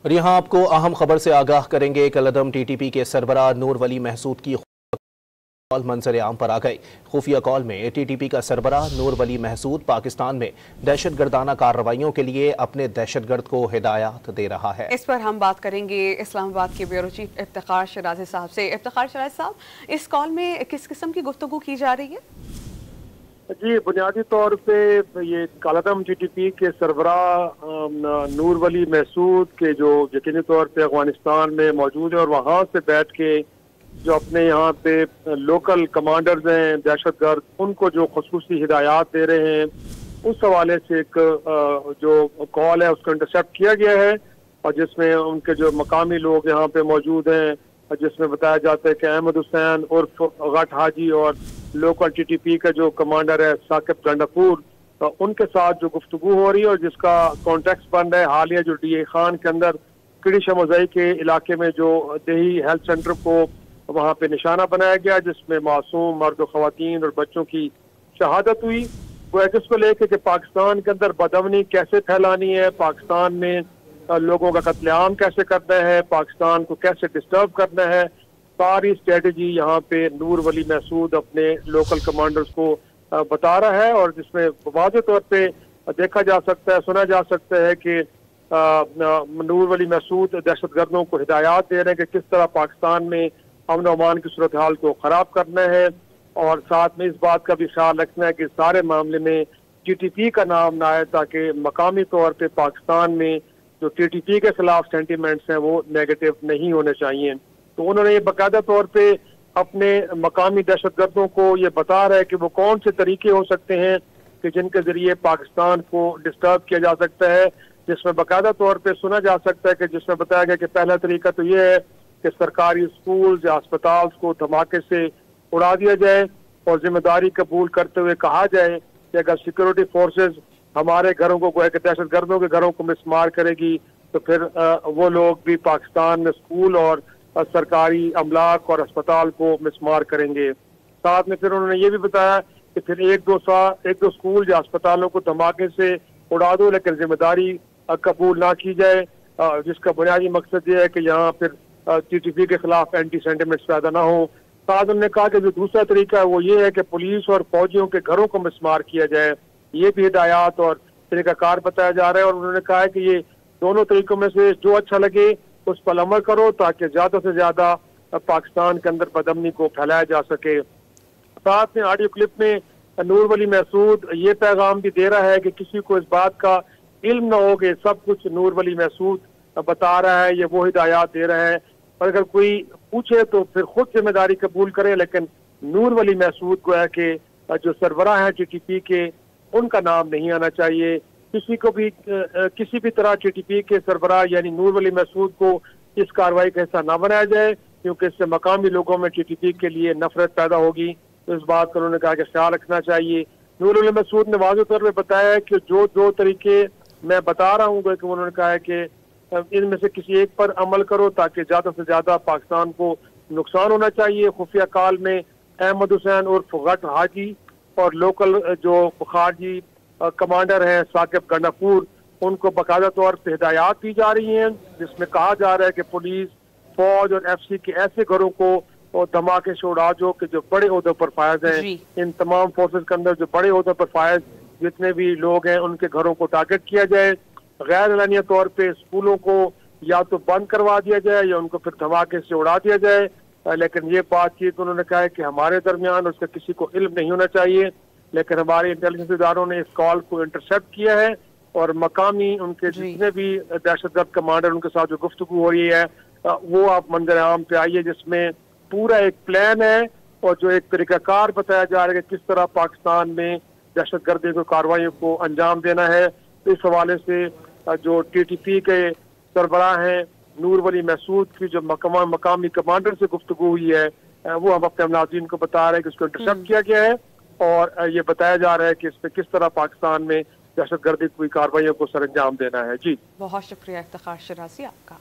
اور یہاں آپ کو اہم خبر سے آگاہ کریں گے۔ کالعدم ٹی ٹی پی کے سربراہ نور ولی محسود کی کال منظر عام پر آ گئی۔ خفیہ کال میں ٹی ٹی پی کا سربراہ نور ولی محسود پاکستان میں دہشت گردانہ کارروائیوں کے لیے اپنے دہشت گرد کو ہدایات دے رہا ہے۔ اس پر ہم بات کریں گے اسلام آباد کے بیورو چیف افتخار شرازی صاحب سے۔ افتخار شرازی صاحب، اس کال میں کس قسم کی گفتگو کی جا رہی ہے؟ جی، بنیادی طور پہ یہ کالعدم ٹی ٹی پی کے سربراہ نور ولی محسود کے جو یقینی طور پہ افغانستان میں موجود ہے اور وہاں سے بیٹھ کے جو اپنے یہاں پہ لوکل کمانڈرز ہیں دہشت گرد، ان کو جو خصوصی ہدایات دے رہے ہیں، اس حوالے سے ایک جو کال ہے اس کو انٹرسیپٹ کیا گیا ہے، اور جس میں ان کے جو مقامی لوگ یہاں پہ موجود ہیں، جس میں بتایا جاتا ہے کہ احمد حسین عرف غٹ حاجی اور لوکل ٹی ٹی پی کا جو کمانڈر ہے ثاقب گنڈاپور، ان کے ساتھ جو گفتگو ہو رہی ہے اور جس کا کانٹیکس بن رہا ہے حالیہ جو ڈی اے خان کے اندر کڑی شموزئی کے علاقے میں جو دیہی ہیلتھ سینٹر کو وہاں پہ نشانہ بنایا گیا، جس میں معصوم مرد و خواتین اور بچوں کی شہادت ہوئی، وہ جس کو لے کے کہ پاکستان کے اندر بدامنی کیسے پھیلانی ہے، پاکستان میں لوگوں کا قتل عام کیسے کرنا ہے، پاکستان کو کیسے ڈسٹرب کرنا ہے، ساری اسٹریٹجی یہاں پہ نور ولی محسود اپنے لوکل کمانڈرز کو بتا رہا ہے، اور جس میں واضح طور پہ دیکھا جا سکتا ہے، سنا جا سکتا ہے کہ نور ولی محسود دہشت گردوں کو ہدایات دے رہے ہیں کہ کس طرح پاکستان میں امن و امان کی صورتحال کو خراب کرنا ہے، اور ساتھ میں اس بات کا بھی خیال رکھنا ہے کہ سارے معاملے میں ٹی ٹی پی کا نام نہ آئے، تاکہ مقامی طور پہ پاکستان میں جو ٹی ٹی پی کے خلاف سینٹیمنٹس ہیں وہ نیگیٹو نہیں ہونے چاہیے۔ تو انہوں نے یہ باقاعدہ طور پہ اپنے مقامی دہشت گردوں کو یہ بتا رہا ہے کہ وہ کون سے طریقے ہو سکتے ہیں کہ جن کے ذریعے پاکستان کو ڈسٹرب کیا جا سکتا ہے، جس میں باقاعدہ طور پہ سنا جا سکتا ہے کہ جس میں بتایا گیا کہ پہلا طریقہ تو یہ ہے کہ سرکاری اسکولز یا اسپتال کو دھماکے سے اڑا دیا جائے، اور ذمہ داری قبول کرتے ہوئے کہا جائے کہ اگر سیکورٹی فورسز ہمارے گھروں کو گویا کہ دہشت گردوں کے گھروں کو مسمار کرے گی تو پھر وہ لوگ بھی پاکستان میں اسکول اور سرکاری املاک اور اسپتال کو مسمار کریں گے۔ ساتھ میں پھر انہوں نے یہ بھی بتایا کہ پھر ایک دو اسکول یا اسپتالوں کو دھماکے سے اڑا دو، لیکن ذمہ داری قبول نہ کی جائے، جس کا بنیادی مقصد یہ ہے کہ یہاں پھر ٹی ٹی پی کے خلاف اینٹی سینٹیمنٹس پیدا نہ ہوں۔ ساتھ انہوں نے کہا کہ جو دوسرا طریقہ ہے وہ یہ ہے کہ پولیس اور فوجیوں کے گھروں کو مسمار کیا جائے، یہ بھی ہدایات اور طریقہ کار بتایا جا رہا ہے، اور انہوں نے کہا ہے کہ یہ دونوں طریقوں میں سے جو اچھا لگے اس پر عمل کرو تاکہ زیادہ سے زیادہ پاکستان کے اندر بدامنی کو پھیلایا جا سکے۔ ساتھ میں آڈیو کلپ میں نور ولی محسود یہ پیغام بھی دے رہا ہے کہ کسی کو اس بات کا علم نہ ہو کہ سب کچھ نور ولی محسود بتا رہا ہے، یہ وہ ہدایات دے رہا ہے، اور اگر کوئی پوچھے تو پھر خود ذمہ داری قبول کرے، لیکن نور ولی محسود کو ہے کہ جو سربراہ ہیں ٹی ٹی پی کے ان کا نام نہیں آنا چاہیے، کسی بھی طرح ٹی ٹی پی کے سربراہ یعنی نور ولی محسود کو اس کارروائی کا حصہ نہ بنایا جائے، کیونکہ اس سے مقامی لوگوں میں ٹی ٹی پی کے لیے نفرت پیدا ہوگی، تو اس بات کا انہوں نے کہا کہ خیال رکھنا چاہیے۔ نور ولی محسود نے واضح طور پہ بتایا ہے کہ جو دو طریقے میں بتا رہا ہوں کہ انہوں نے کہا ہے کہ ان میں سے کسی ایک پر عمل کرو تاکہ زیادہ سے زیادہ پاکستان کو نقصان ہونا چاہیے۔ خفیہ کال میں احمد حسین عرف غٹ حاجی اور لوکل جو خارجی کمانڈر ہیں ثاقب گنڈاپور، ان کو باقاعدہ طور پہ ہدایات دی جا رہی ہیں، جس میں کہا جا رہا ہے کہ پولیس، فوج اور ایف سی کے ایسے گھروں کو دھماکے سے اڑا جو کہ جو بڑے عہدوں پر فائز ہیں۔ ان تمام فورسز کے اندر جو بڑے عہدوں پر فائز جتنے بھی لوگ ہیں ان کے گھروں کو ٹارگٹ کیا جائے، غیر اعلانیہ طور پہ اسکولوں کو یا تو بند کروا دیا جائے یا ان کو پھر دھماکے سے اڑا دیا جائے، لیکن یہ بات چیت انہوں نے کہا ہے کہ ہمارے درمیان اس کا کسی کو علم نہیں ہونا چاہیے، لیکن ہمارے انٹیلیجنس اداروں نے اس کال کو انٹرسیپٹ کیا ہے، اور مقامی ان کے جتنے بھی دہشت گرد کمانڈر ان کے ساتھ جو گفتگو ہو رہی ہے وہ آپ منظر عام پہ آئیے، جس میں پورا ایک پلان ہے اور جو ایک طریقہ کار بتایا جا رہا ہے کہ کس طرح پاکستان میں دہشت گردی کو کارروائیوں کو انجام دینا ہے۔ تو اس حوالے سے جو ٹی ٹی پی کے سربراہ ہیں نور ولی محسود کی جو مقامی کمانڈر سے گفتگو ہوئی ہے وہ ہم اپنے ناظرین کو بتا رہے ہیں کہ اس کو انٹرسیپٹ کیا گیا ہے، اور یہ بتایا جا رہا ہے کہ اس پہ کس طرح پاکستان میں دہشت گردی کوئی کارروائیوں کو سر انجام دینا ہے۔ جی بہت شکریہ افتخار شرازی آپ کا۔